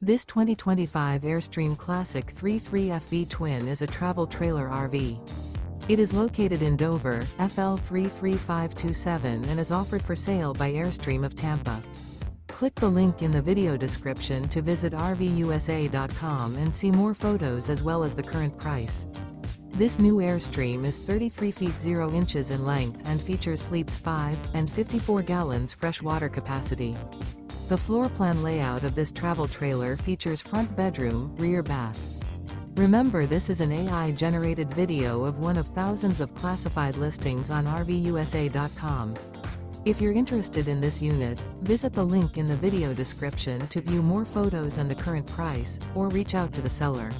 This 2025 Airstream Classic 3.3 FV Twin is a travel trailer RV. It is located in Dover, FL 33527 and is offered for sale by Airstream of Tampa. Click the link in the video description to visit RVUSA.com and see more photos as well as the current price. This new Airstream is 33 feet 0 inches in length and features sleeps 5 and 54 gallons fresh water capacity. The floor plan layout of this travel trailer features front bedroom, rear bath. Remember, this is an AI-generated video of one of thousands of classified listings on RVUSA.com. If you're interested in this unit, visit the link in the video description to view more photos and the current price, or reach out to the seller.